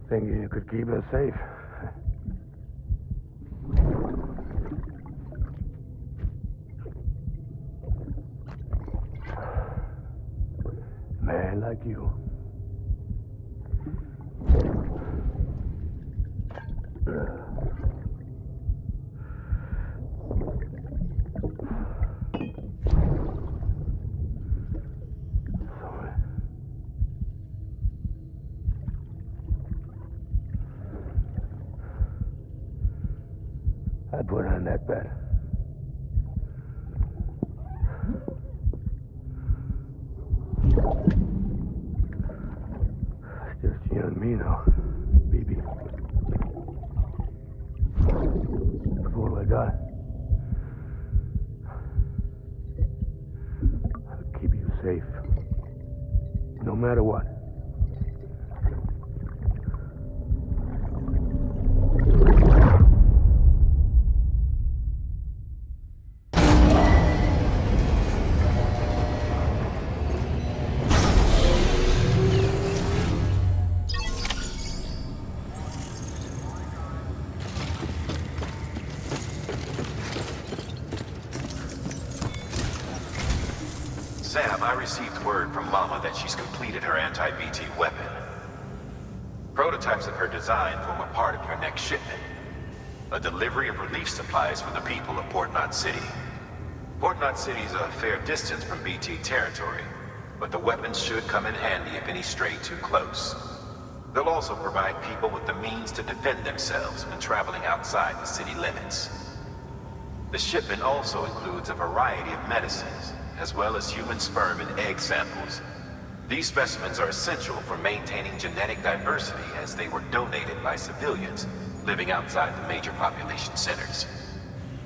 Thinking you could keep us safe. Man like you. I put on that bet. Just you and me now, baby. That's all I got. I'll keep you safe. No matter what. Sam, I received word from Mama that she's completed her anti-BT weapon. Prototypes of her design form a part of your next shipment. A delivery of relief supplies for the people of Port Knot City. Port Knot City is a fair distance from BT territory, but the weapons should come in handy if any stray too close. They'll also provide people with the means to defend themselves when traveling outside the city limits. The shipment also includes a variety of medicines, as well as human sperm and egg samples. These specimens are essential for maintaining genetic diversity as they were donated by civilians living outside the major population centers.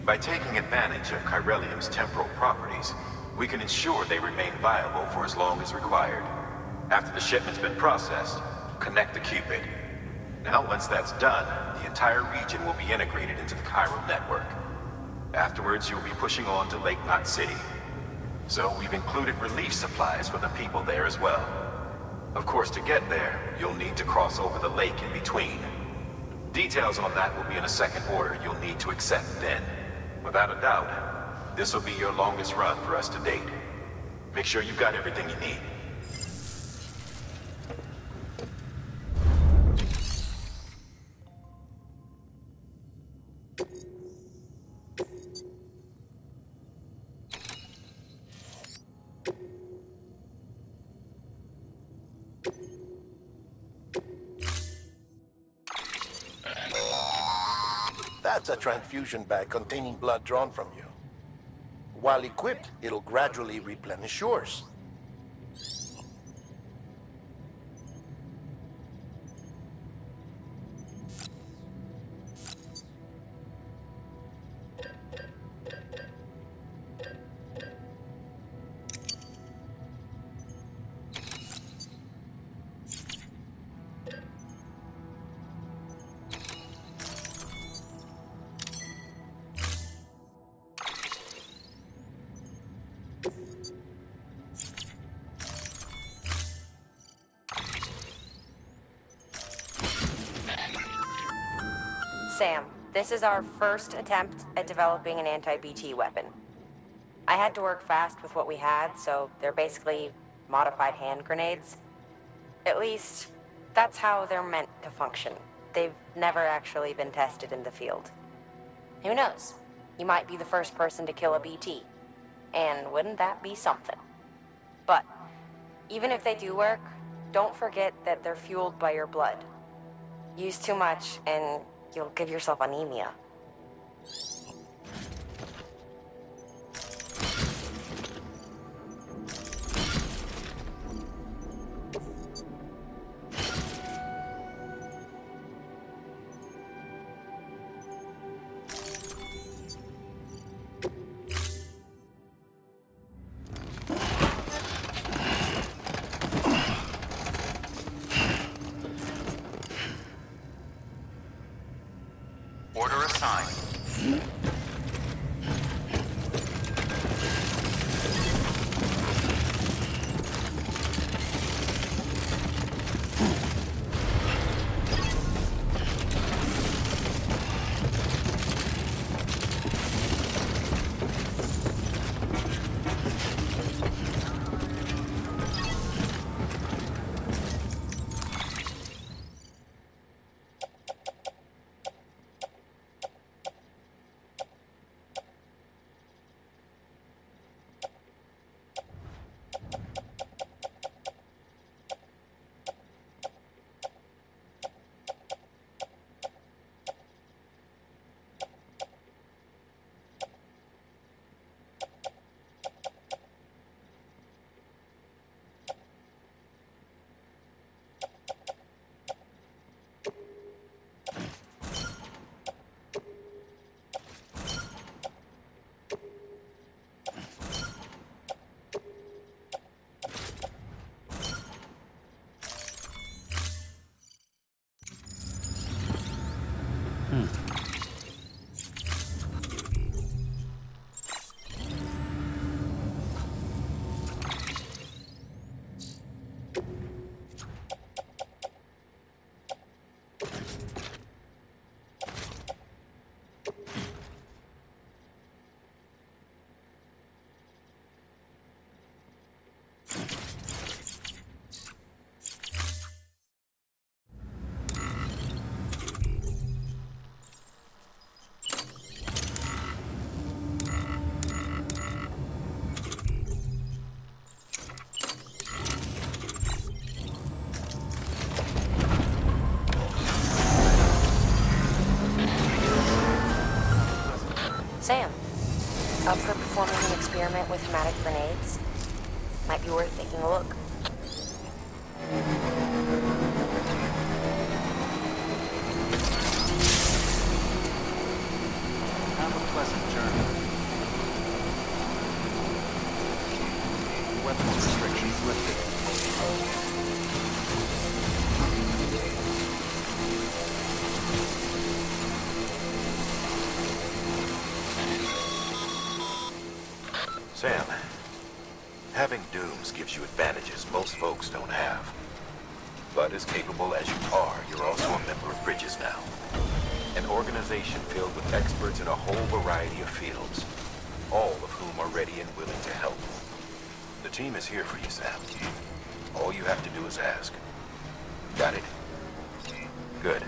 By taking advantage of chiralium's temporal properties, we can ensure they remain viable for as long as required. After the shipment's been processed, connect the Cupid. Now, once that's done, the entire region will be integrated into the chiral network. Afterwards, you'll be pushing on to Lake Knot City. So we've included relief supplies for the people there as well. Of course, to get there, you'll need to cross over the lake in between. Details on that will be in a second order you'll need to accept then. Without a doubt, this will be your longest run for us to date. Make sure you've got everything you need. That's a transfusion bag containing blood drawn from you. While equipped, it'll gradually replenish yours. Sam, this is our first attempt at developing an anti-BT weapon. I had to work fast with what we had, so they're basically modified hand grenades. At least, that's how they're meant to function. They've never actually been tested in the field. Who knows? You might be the first person to kill a BT. And wouldn't that be something? But, even if they do work, don't forget that they're fueled by your blood. Use too much, and you'll give yourself anemia. Order assigned. with hematic grenades. Might be worth taking a look. Have a pleasant journey. Weapons restrictions lifted. Sam, having dooms gives you advantages most folks don't have. But as capable as you are, you're also a member of Bridges now. An organization filled with experts in a whole variety of fields, all of whom are ready and willing to help. The team is here for you, Sam. All you have to do is ask. Got it? Good.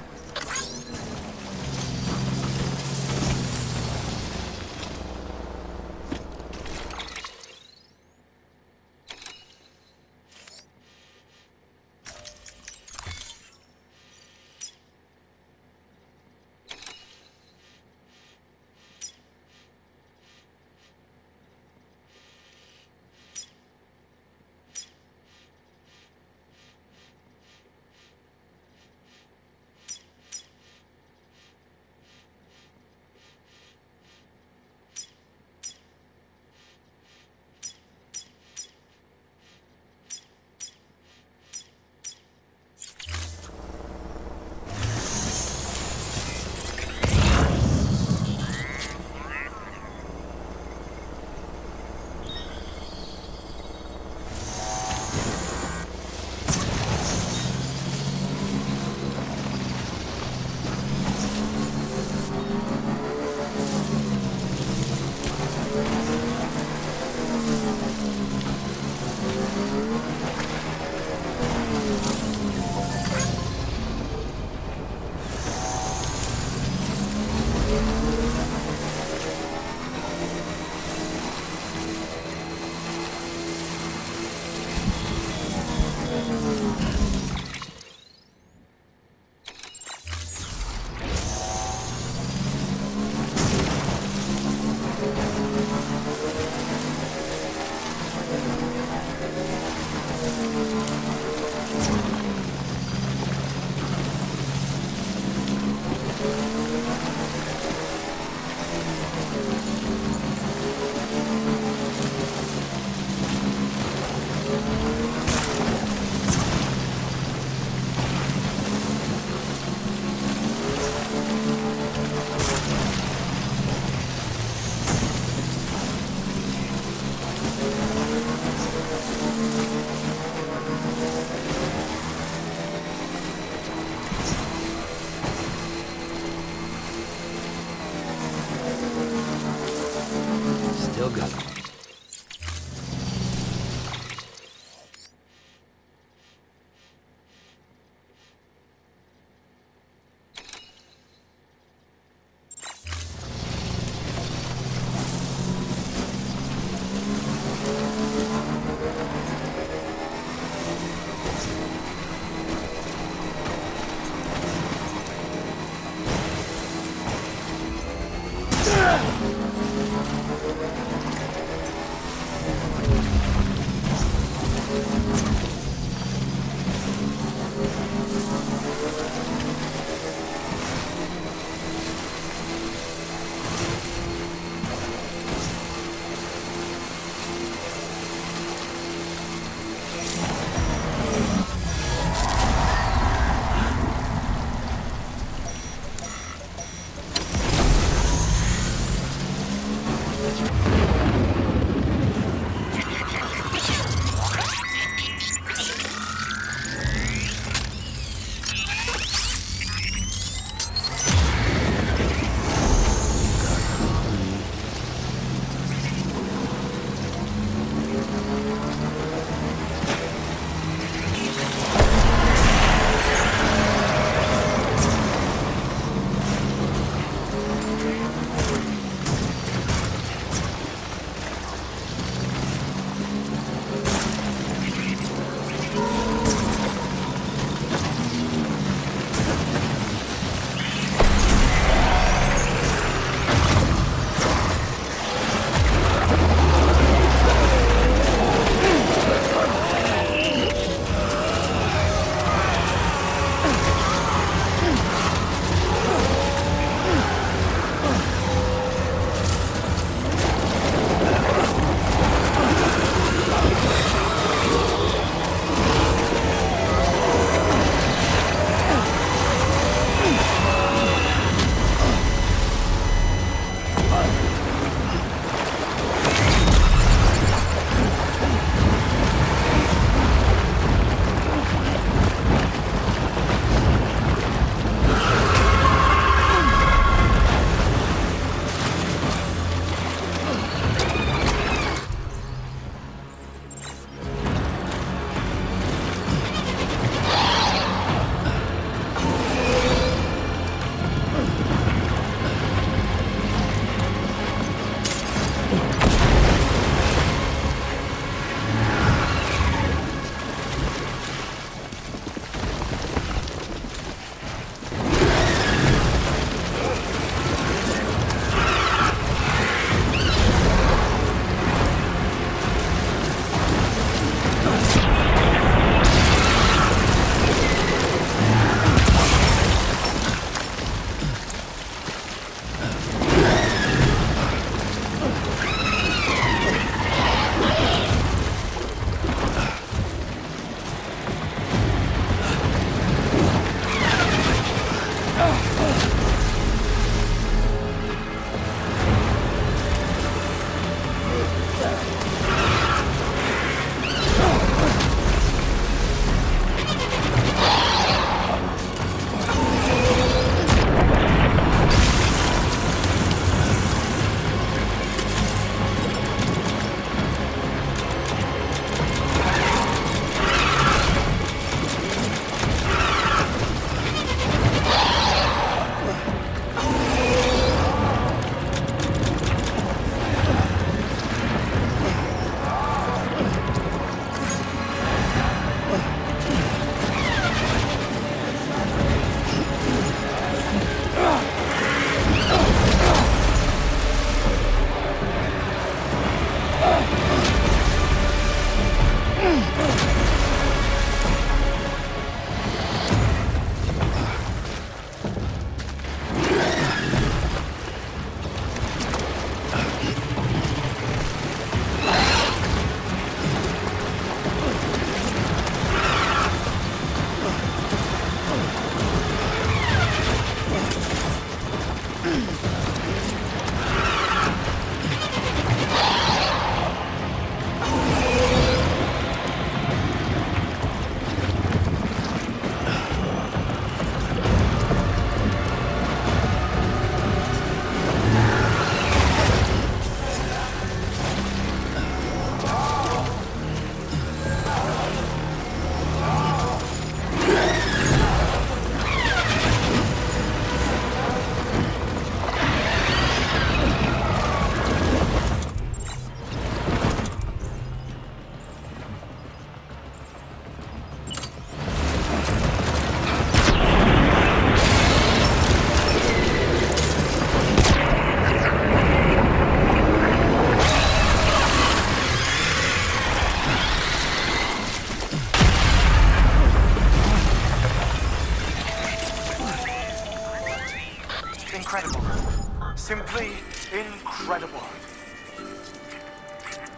Simply incredible.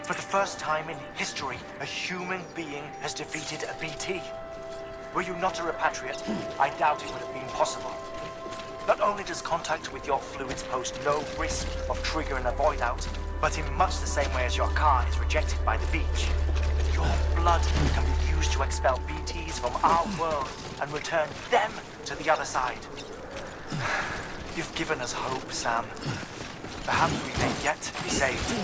For the first time in history, a human being has defeated a BT. Were you not a repatriate, I doubt it would have been possible. Not only does contact with your fluids pose no risk of triggering a void out, but in much the same way as your car is rejected by the beach, your blood can be used to expel BTs from our world and return them to the other side. You've given us hope, Sam. Perhaps we may yet be saved.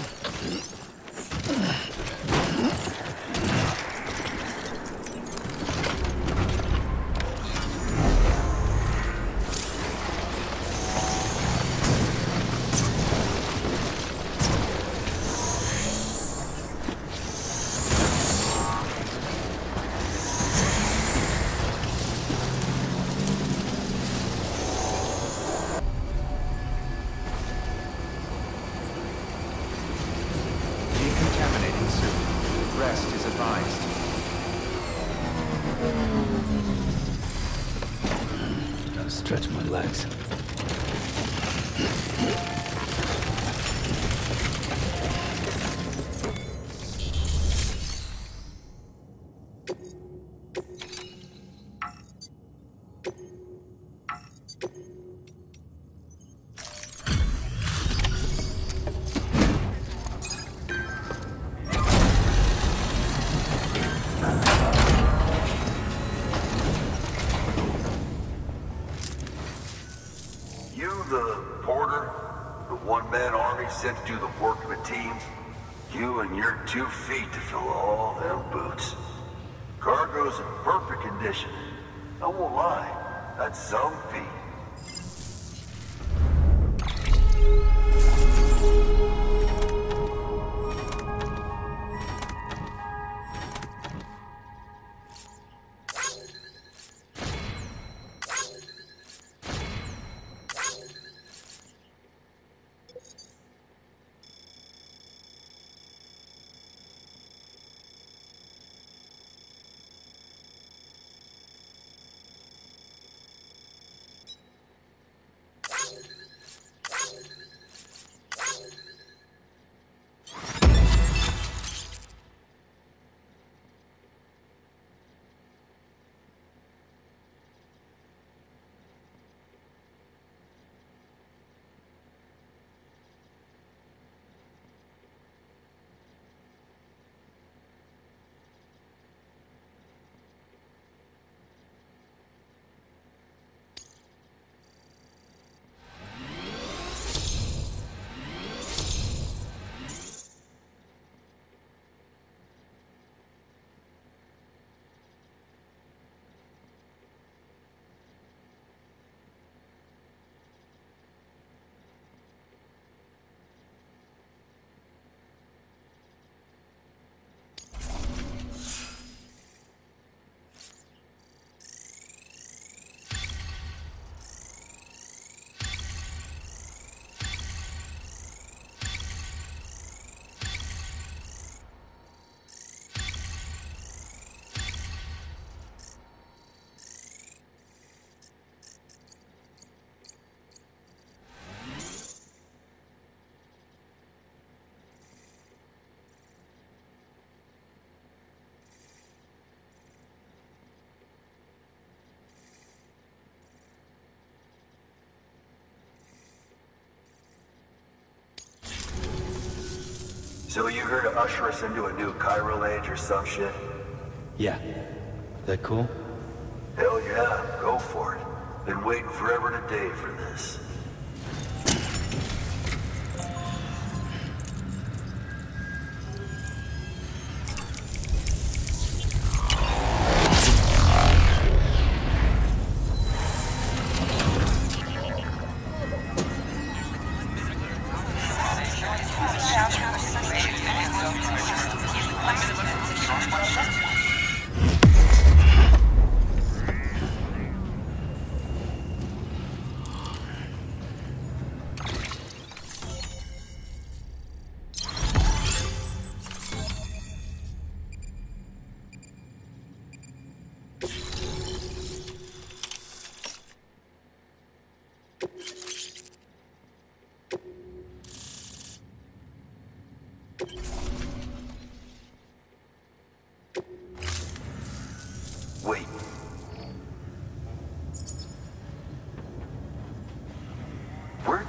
Decontaminating suit. Rest is advised. Gotta stretch my legs. Sent to do the work of a team, you and your 2 feet to fill all them boots. Cargo's in perfect condition. I won't lie, that's some feat. So you here to usher us into a new chiral age or some shit? Yeah. That cool? Hell yeah, go for it. Been waiting forever and a day for this.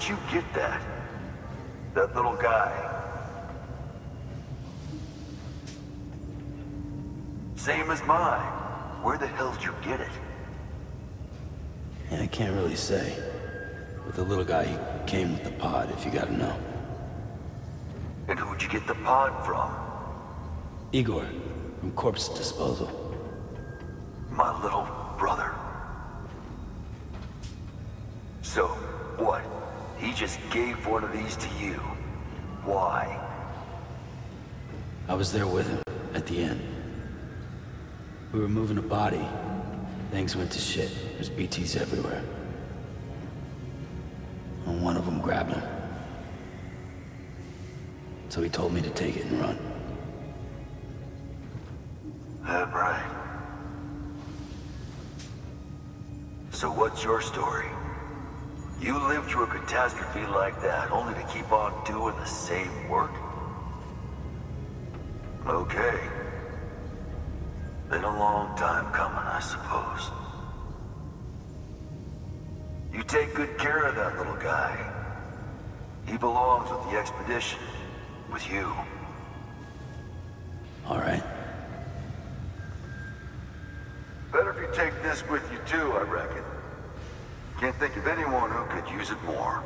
Where'd you get that? That little guy? Same as mine. Where the hell did you get it? Yeah, I can't really say. With the little guy, he came with the pod, if you gotta know. And who'd you get the pod from? Igor, from Corpse Disposal. My little brother. So, what? He just gave one of these to you. Why? I was there with him, at the end. We were moving a body. Things went to shit. There's BTs everywhere. And one of them grabbed him. So he told me to take it and run. That right. So what's your story? You lived through a catastrophe like that, only to keep on doing the same work? Okay. Been a long time coming, I suppose. You take good care of that little guy. He belongs with the expedition. With you. All right. Better if you take this with you too, I reckon. Can't think of anyone who could use it more.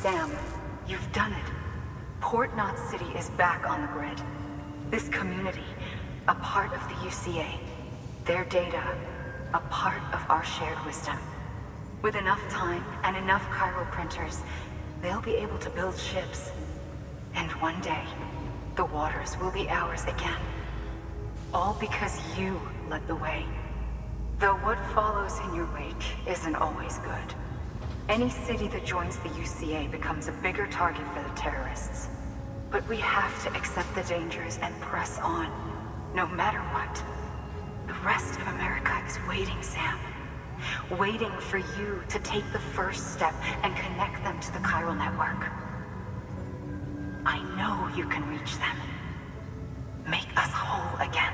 Sam, you've done it. Port Knot City is back on the grid. This community, a part of the UCA. Their data, a part of our shared wisdom. With enough time and enough chiral printers, they'll be able to build ships. And one day, the waters will be ours again. All because you led the way. Though what follows in your wake isn't always good. Any city that joins the UCA becomes a bigger target for the terrorists. But we have to accept the dangers and press on, no matter what. The rest of America is waiting, Sam. Waiting for you to take the first step and connect them to the chiral network. I know you can reach them. Make us whole again.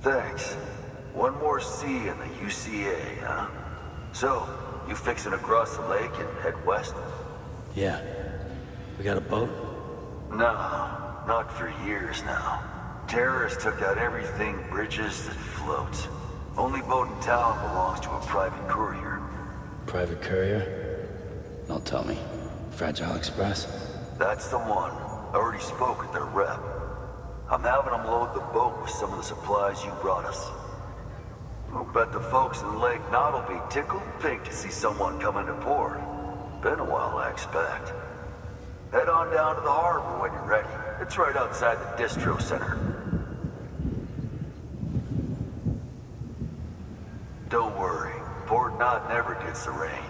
Thanks. One more C in the UCA, huh? So, you fixing to cross the lake and head west? Yeah. We got a boat? No, not for years now. Terrorists took out everything bridges that floats. Only boat in town belongs to a private courier. Private courier? Don't tell me. Fragile Express? That's the one. I already spoke with their rep. I'm having them load the boat with some of the supplies you brought us. I'll bet the folks in Lake Knot will be tickled pink to see someone come into port. Been a while, I expect. Head on down to the harbor when you're ready. It's right outside the distro center. Don't worry, Port Knot never gets the rain.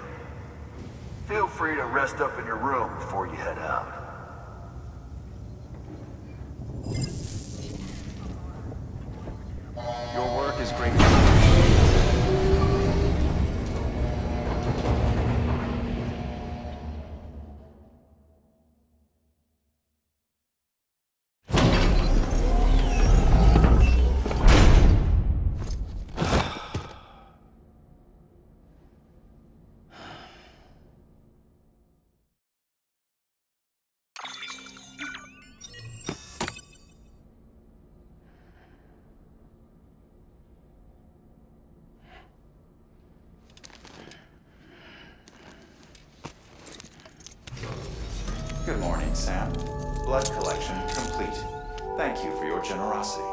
Feel free to rest up in your room before you head out. Your work is great. morning, Sam. Blood collection complete. Thank you for your generosity.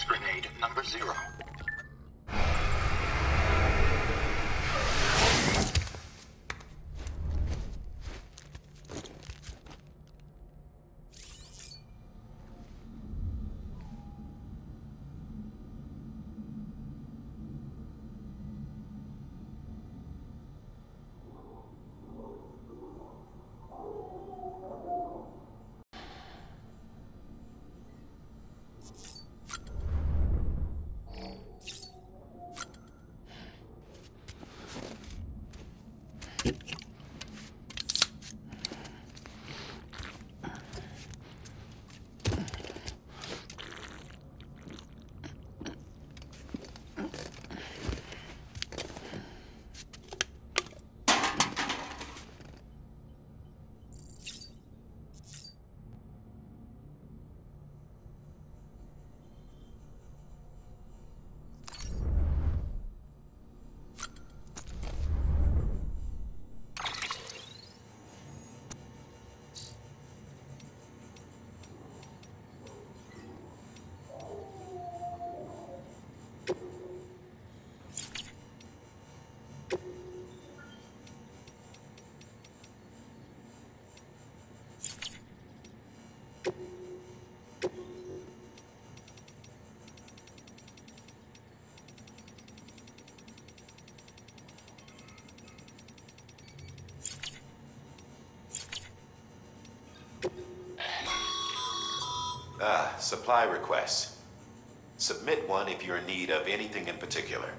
Grenade number 0. Supply requests. Submit one if you're in need of anything in particular.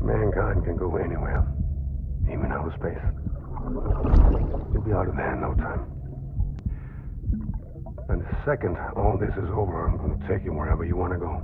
Mankind can go anywhere, even outer space. You'll be out of there in no time. And the second all this is over, I'm going to take you wherever you want to go.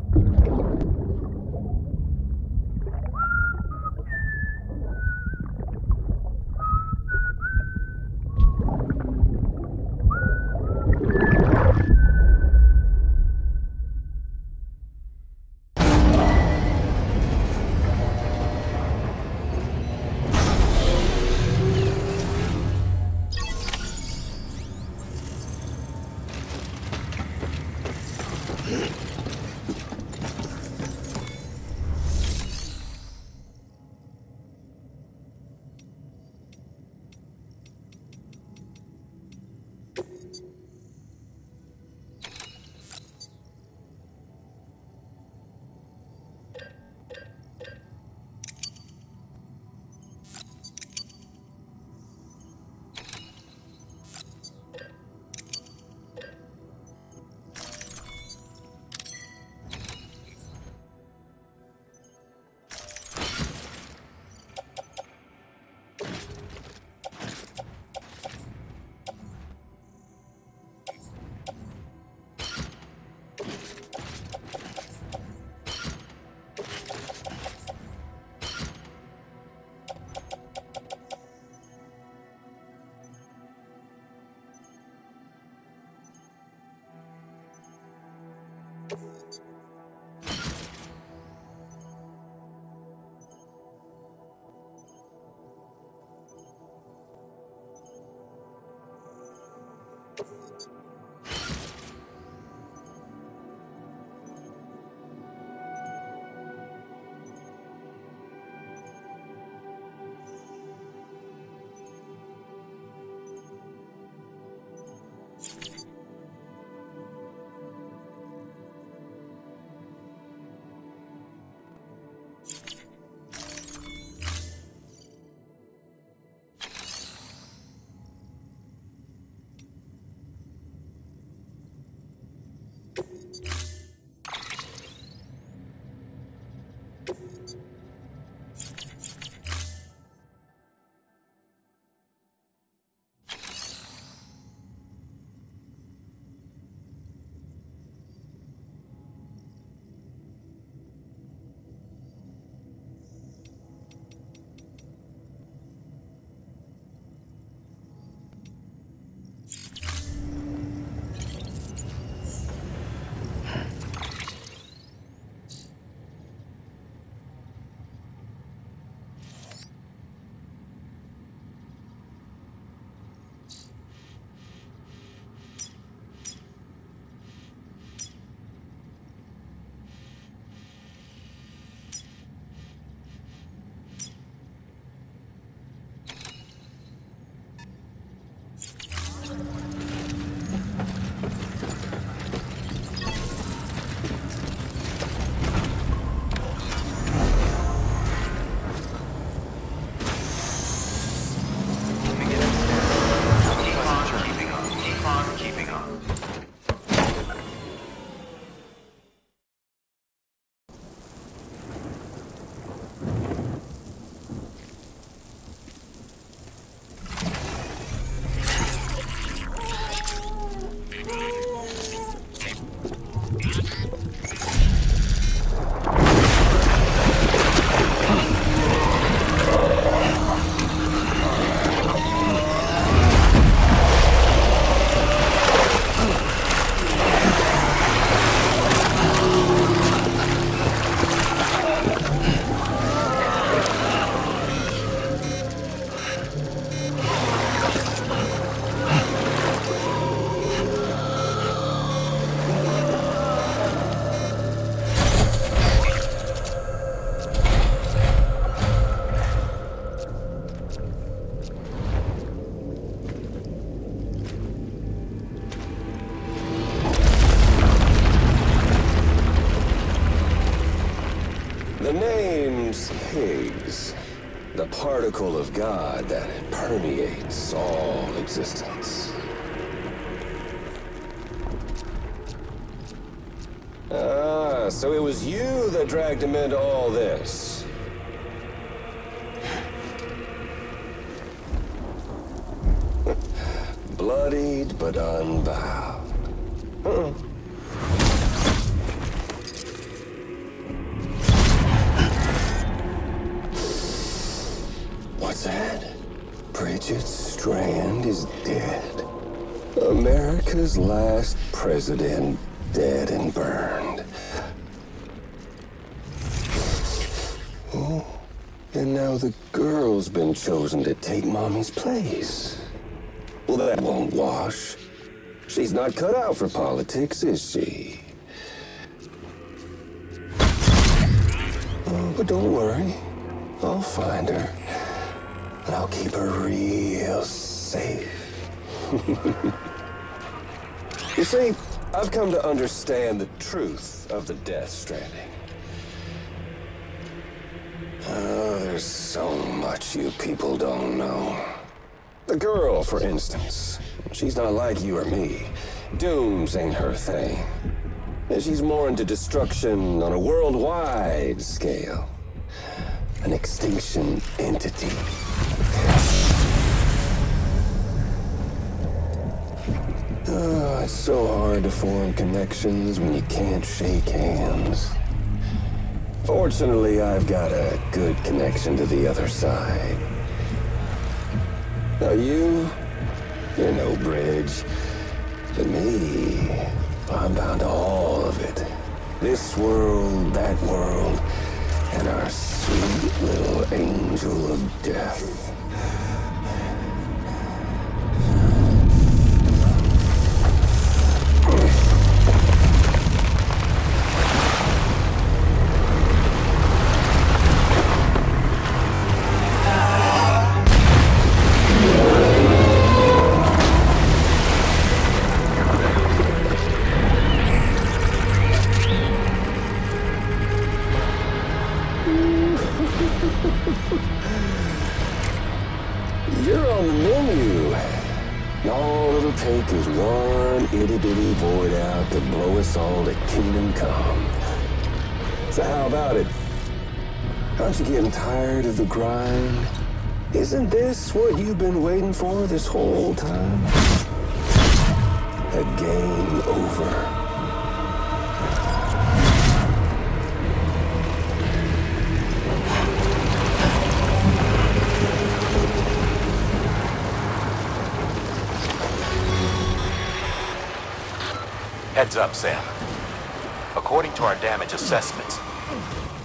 The name's Higgs, the particle of God that permeates all existence. Ah, so it was you that dragged him into all this. Bloodied but unbound. Huh. What's that? Bridget Strand is dead. America's last president dead and burned. Oh, and now the girl's been chosen to take Mommy's place. Well, that won't wash. She's not cut out for politics, is she? Oh, but don't worry. I'll find her. And I'll keep her real safe. You see, I've come to understand the truth of the Death Stranding. Oh, there's so much you people don't know. The girl, for instance, she's not like you or me. Dooms ain't her thing. And she's more into destruction on a worldwide scale. An extinction entity. Oh, it's so hard to form connections when you can't shake hands. Fortunately, I've got a good connection to the other side. Now you're no bridge. To me, I'm bound to all of it. This world, that world, and our sweet little angel of death. You're on the menu. All it'll take is one itty-bitty void out to blow us all to kingdom come. So how about it? Aren't you getting tired of the grind? Isn't this what you've been waiting for this whole time? A game over. Heads up, Sam. According to our damage assessments,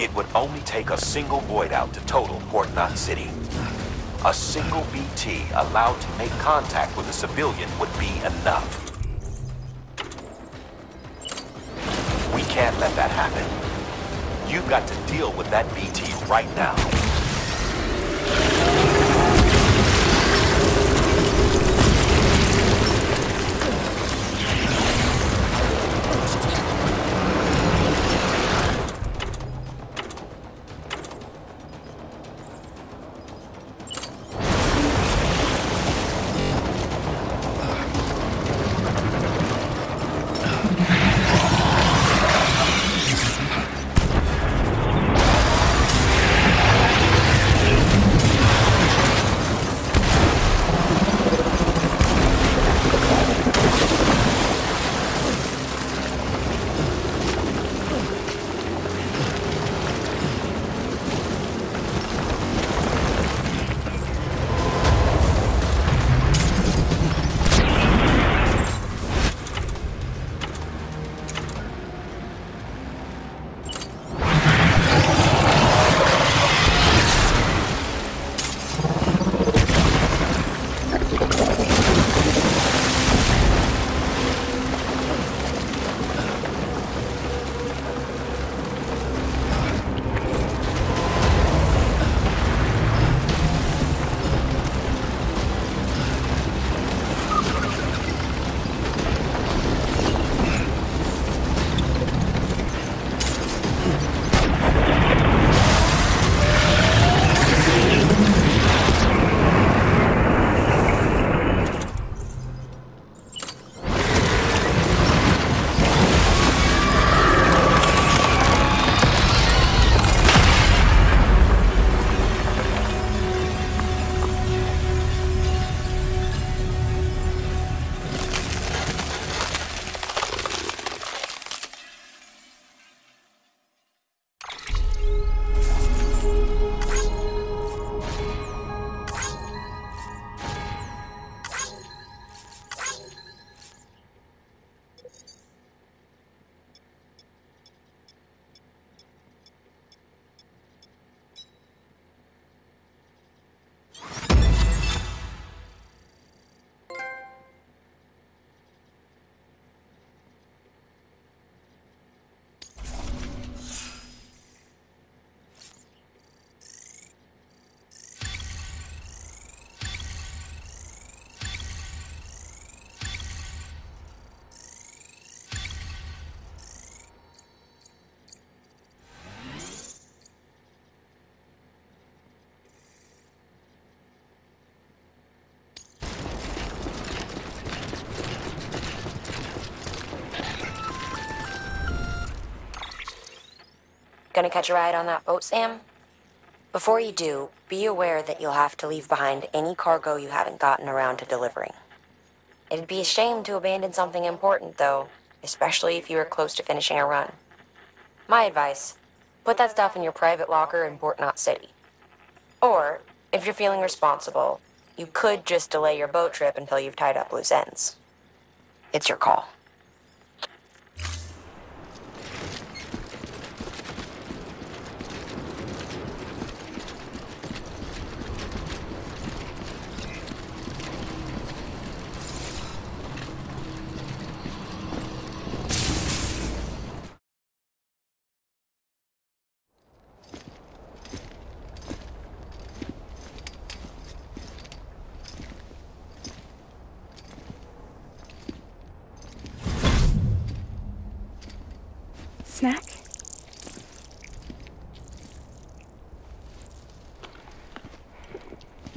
it would only take a single void out to total Port Knot City. A single BT allowed to make contact with a civilian would be enough. We can't let that happen. You've got to deal with that BT right now. Gonna catch a ride on that boat, Sam? Before you do, be aware that you'll have to leave behind any cargo you haven't gotten around to delivering. It'd be a shame to abandon something important, though, especially if you were close to finishing a run. My advice, put that stuff in your private locker in Port Knot City. Or, if you're feeling responsible, you could just delay your boat trip until you've tied up loose ends. It's your call.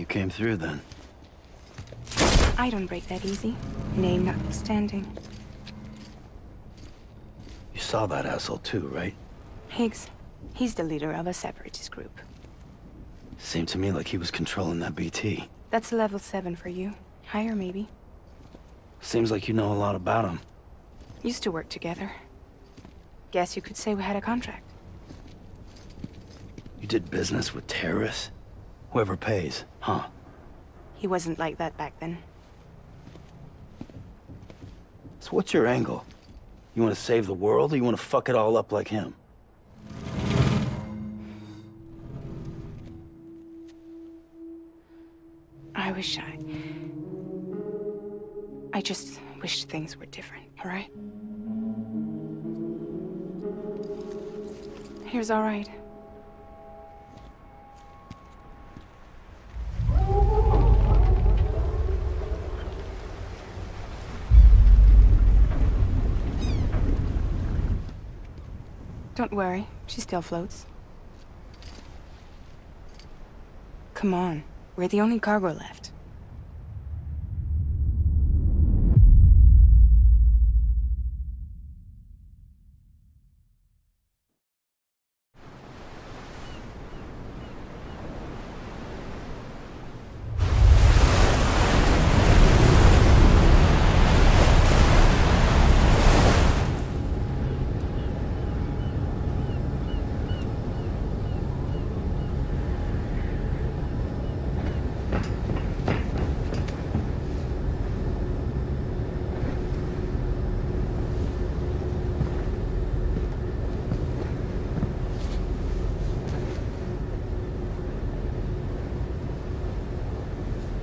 You came through then. I don't break that easy. Name notwithstanding. You saw that asshole too, right? Higgs. He's the leader of a separatist group. Seemed to me like he was controlling that BT. That's level 7 for you. Higher, maybe. Seems like you know a lot about him. Used to work together. Guess you could say we had a contract. You did business with terrorists? Whoever pays, huh? He wasn't like that back then. So what's your angle? You want to save the world, or you want to fuck it all up like him? I just wish things were different, all right? Here's all right. Don't worry, she still floats. Come on, we're the only cargo left.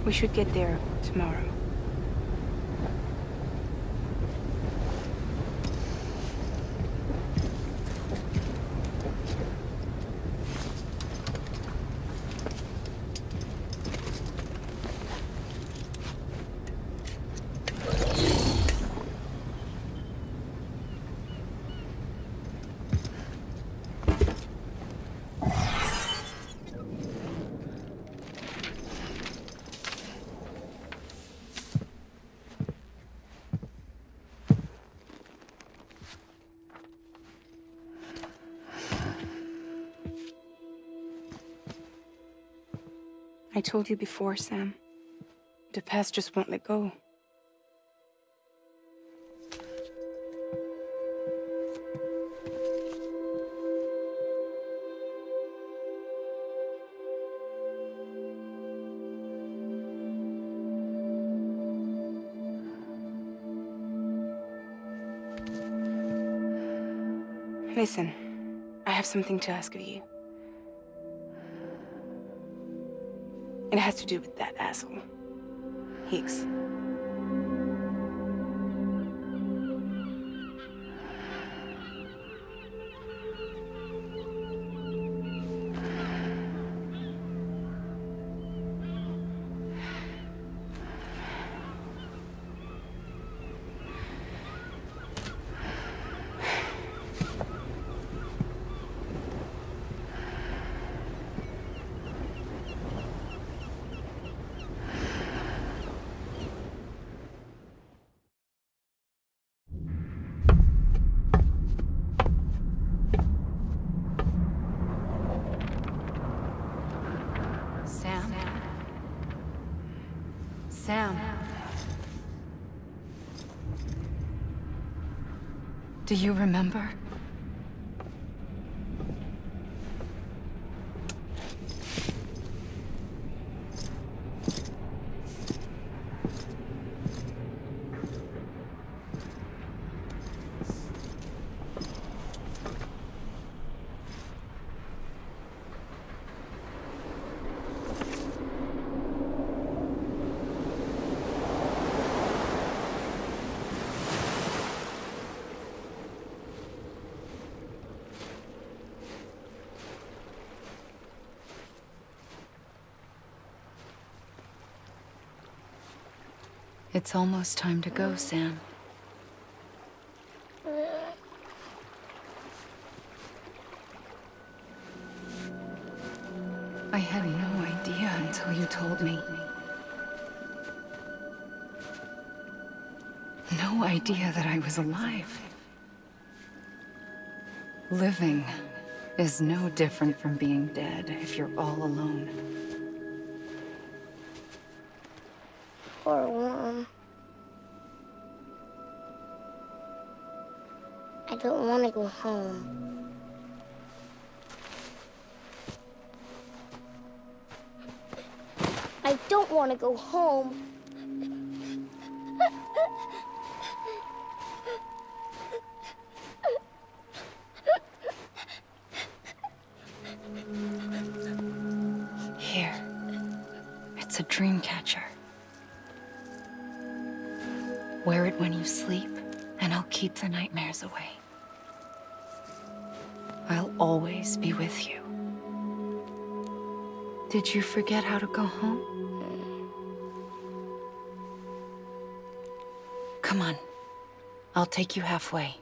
We should get there tomorrow. I told you before, Sam. The past just won't let go. Listen, I have something to ask of you. It has to do with that asshole, Higgs. Sam. Do you remember? It's almost time to go, Sam. I had no idea until you told me. No idea that I was alive. Living is no different from being dead if you're all alone. Poor Mom. I don't want to go home. I don't want to go home. Here. It's a dream catcher. Wear it when you sleep, and I'll keep the nightmares away. I'll always be with you. Did you forget how to go home? Come on. I'll take you halfway.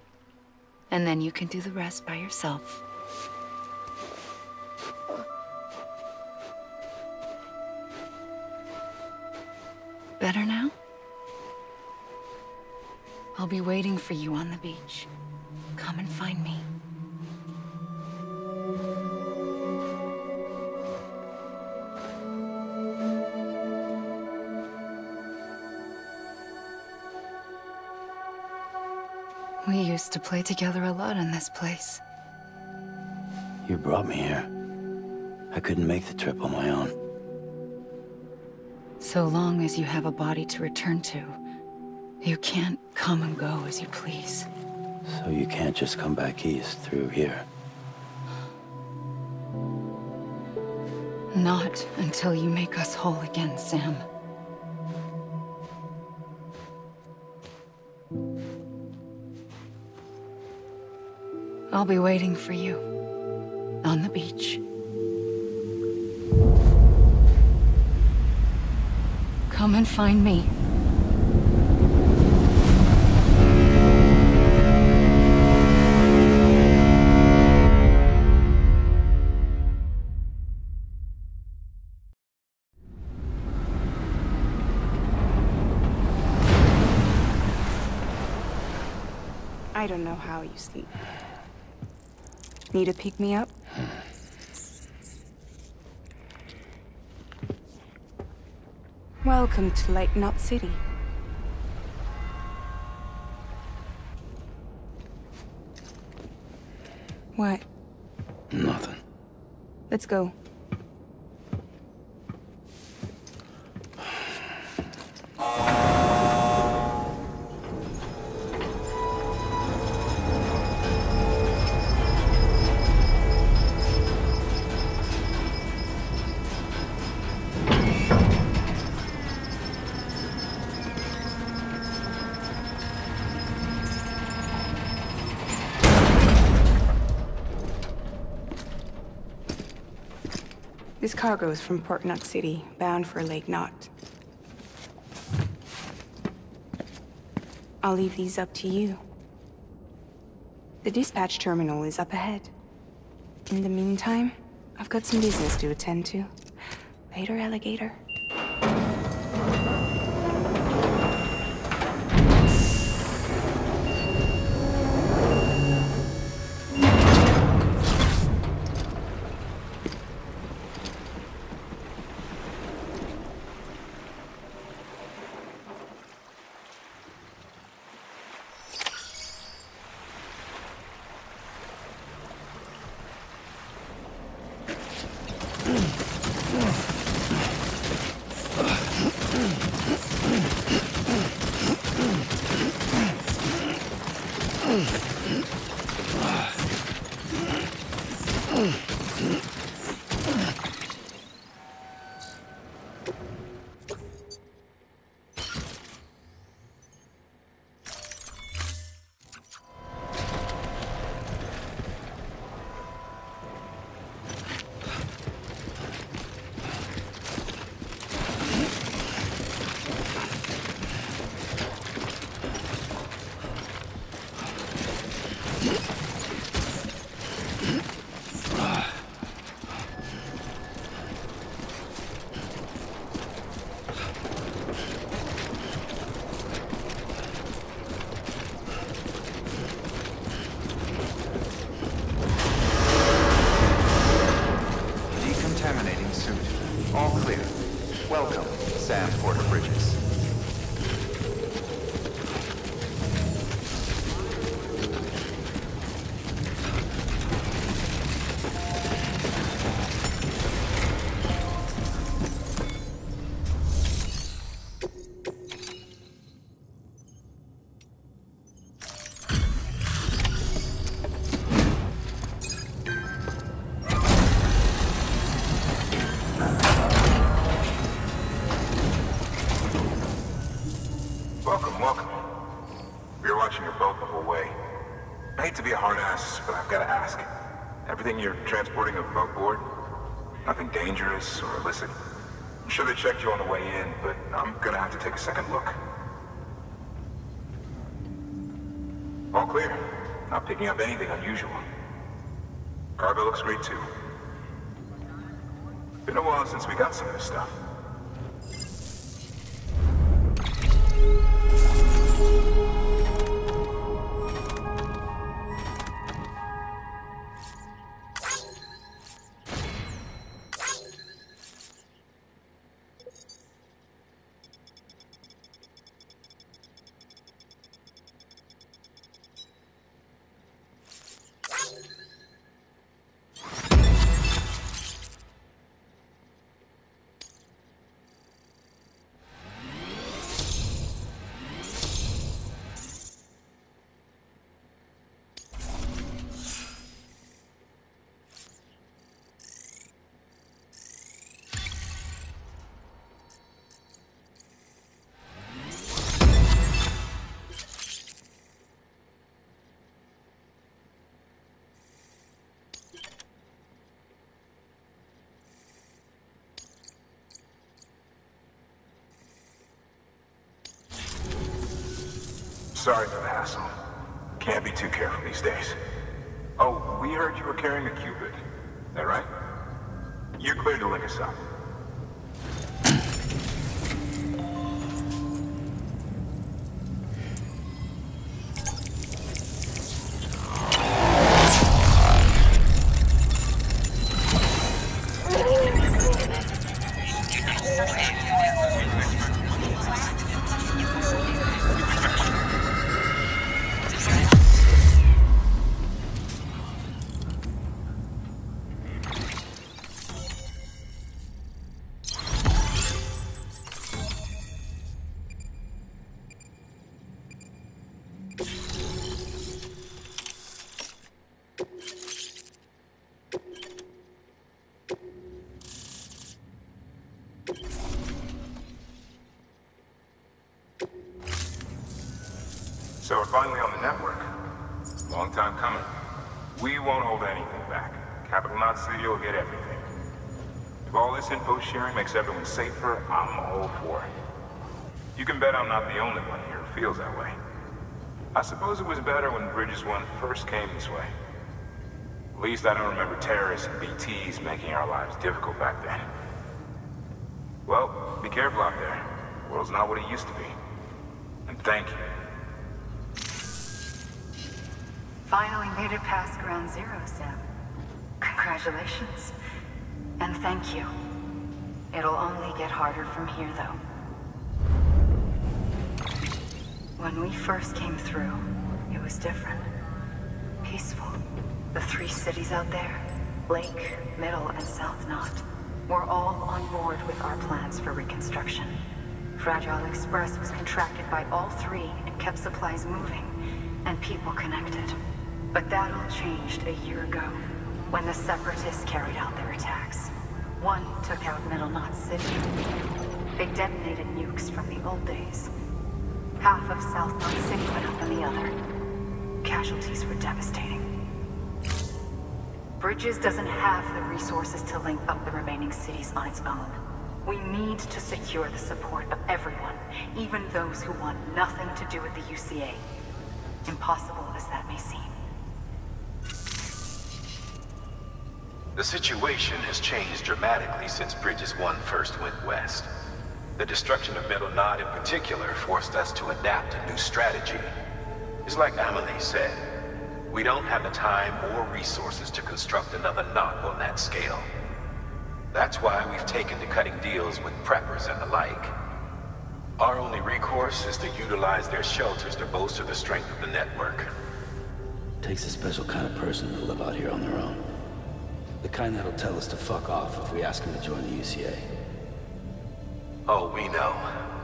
And then you can do the rest by yourself. Better now? I'll be waiting for you on the beach. Come and find me. We used to play together a lot in this place. You brought me here. I couldn't make the trip on my own. So long as you have a body to return to, you can't come and go as you please. So you can't just come back east through here? Not until you make us whole again, Sam. I'll be waiting for you on the beach. Come and find me. I don't know how you sleep. Need to pick me up? Welcome to Lake Knot City. What? Nothing. Let's go. This cargo is from Port Knot City, bound for Lake Knot. I'll leave these up to you. The dispatch terminal is up ahead. In the meantime, I've got some business to attend to. Later, alligator. Welcome, Sam Porter Bridges. Welcome. We were watching your boat the whole way. I hate to be a hard ass, but I've got to ask. Everything you're transporting above board? Nothing dangerous or illicit? I'm sure they checked you on the way in, but I'm gonna have to take a second look. All clear. Not picking up anything unusual. Cargo looks great too. Been a while since we got some of this stuff. Sorry for the hassle. Can't be too careful these days. Oh, we heard you were carrying a Cupid. That right? You're cleared to link us up. So we're finally on the network. Long time coming. We won't hold anything back. Capital Knot City will get everything. If all this info sharing makes everyone safer, I'm all for it. You can bet I'm not the only one here who feels that way. I suppose it was better when Bridges 1 first came this way. At least I don't remember terrorists and BTs making our lives difficult back then. Well, be careful out there. The world's not what it used to be. And thank you. Finally made it past ground zero, Sam. Congratulations. And thank you. It'll only get harder from here, though. When we first came through, it was different. Peaceful. The 3 cities out there, Lake, Middle, and South Knot, were all on board with our plans for reconstruction. Fragile Express was contracted by all 3 and kept supplies moving, and people connected. But that all changed a year ago, when the Separatists carried out their attacks. One took out Middle Knot City. They detonated nukes from the old days. Half of South Knot City went up on the other. Casualties were devastating. Bridges doesn't have the resources to link up the remaining cities on its own. We need to secure the support of everyone, even those who want nothing to do with the UCA. Impossible as that may seem. The situation has changed dramatically since Bridges 1 first went west. The destruction of Middle Knot in particular forced us to adapt a new strategy. It's like Amelie said, we don't have the time or resources to construct another knot on that scale. That's why we've taken to cutting deals with preppers and the like. Our only recourse is to utilize their shelters to bolster the strength of the network. Takes a special kind of person to live out here on their own. The kind that'll tell us to fuck off if we ask them to join the UCA. Oh, we know.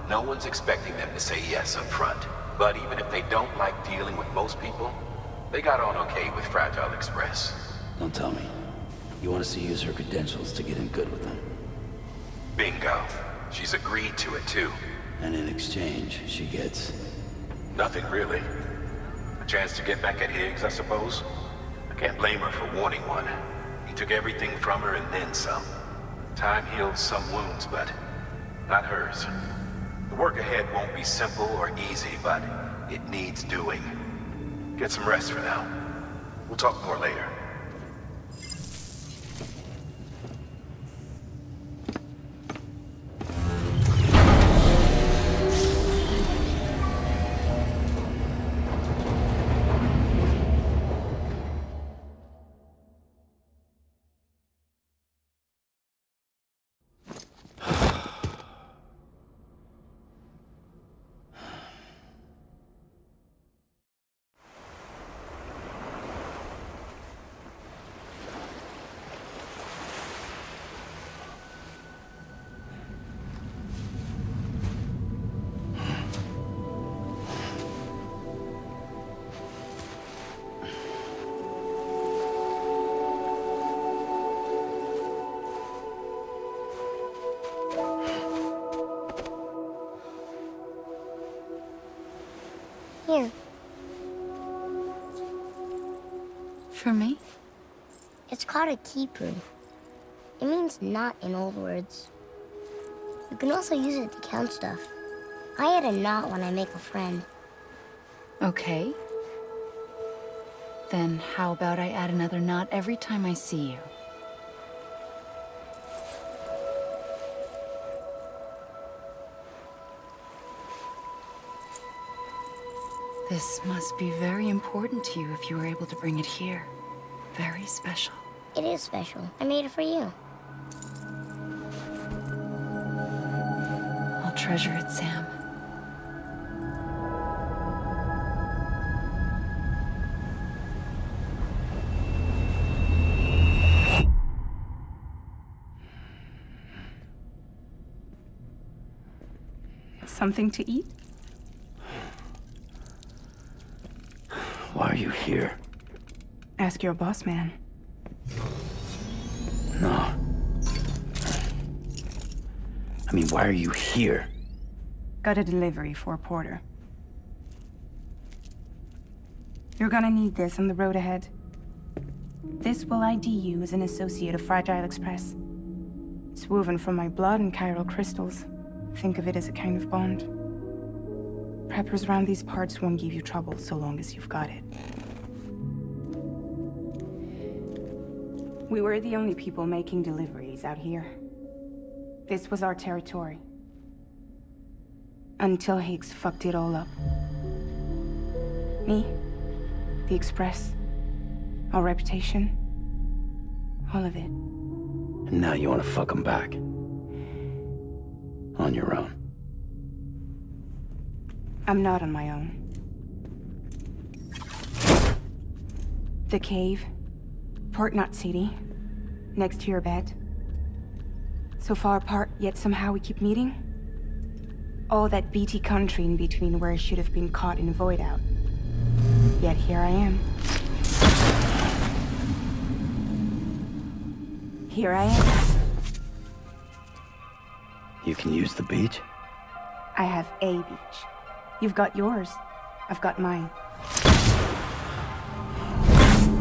No one's expecting them to say yes up front. But even if they don't like dealing with most people, they got on okay with Fragile Express. Don't tell me. You want us to use her credentials to get in good with them? Bingo. She's agreed to it too. And in exchange, she gets... Nothing really. A chance to get back at Higgs, I suppose? I can't blame her for wanting one. He took everything from her and then some. Time heals some wounds, but not hers. The work ahead won't be simple or easy, but it needs doing. Get some rest for now. We'll talk more later. Here. For me? It's called a keeper. It means knot in old words. You can also use it to count stuff. I add a knot when I make a friend. Okay. Then how about I add another knot every time I see you? This must be very important to you if you were able to bring it here. Very special. It is special. I made it for you. I'll treasure it, Sam. Something to eat? Why are you here? Ask your boss man. No. I mean, why are you here? Got a delivery for a porter. You're gonna need this on the road ahead. This will ID you as an associate of Fragile Express. It's woven from my blood and chiral crystals. Think of it as a kind of bond. Preppers around these parts won't give you trouble so long as you've got it. We were the only people making deliveries out here. This was our territory. Until Higgs fucked it all up. Me, the Express, our reputation, all of it. And now you want to fuck them back. On your own. I'm not on my own. The cave, Port Knot City, next to your bed. So far apart, yet somehow we keep meeting. All that BT country in between where I should have been caught in Void Out. Yet here I am. Here I am. You can use the beach? I have a beach. You've got yours. I've got mine.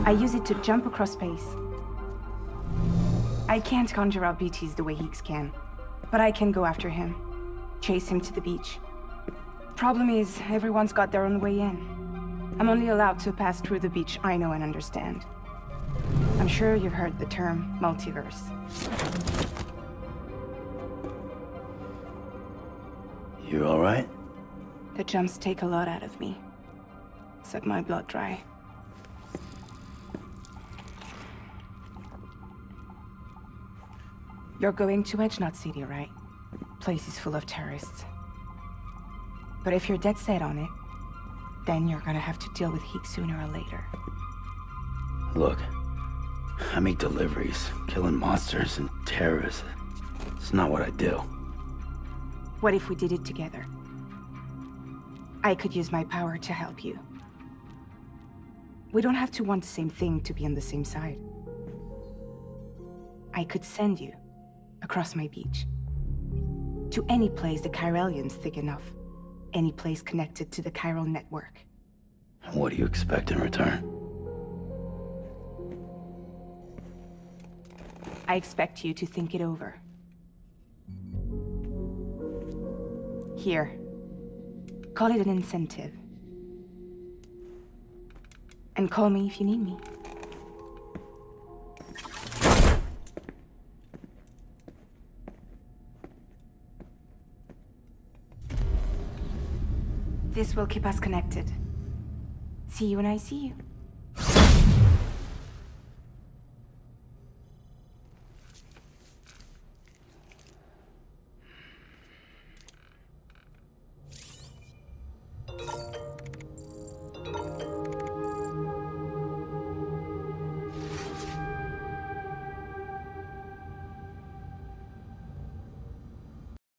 I use it to jump across space. I can't conjure out BTs the way Higgs can, but I can go after him. Chase him to the beach. Problem is, everyone's got their own way in. I'm only allowed to pass through the beach I know and understand. I'm sure you've heard the term multiverse. You all right? The jumps take a lot out of me. Suck my blood dry. You're going to Edgenut City, right? Place is full of terrorists. But if you're dead set on it, then you're gonna have to deal with heat sooner or later. Look, I make deliveries, killing monsters and terrorists. It's not what I do. What if we did it together? I could use my power to help you. We don't have to want the same thing to be on the same side. I could send you across my beach. To any place the Chiralian's thick enough. Any place connected to the chiral network. What do you expect in return? I expect you to think it over. Here. Call it an incentive. And call me if you need me. This will keep us connected. See you when I see you.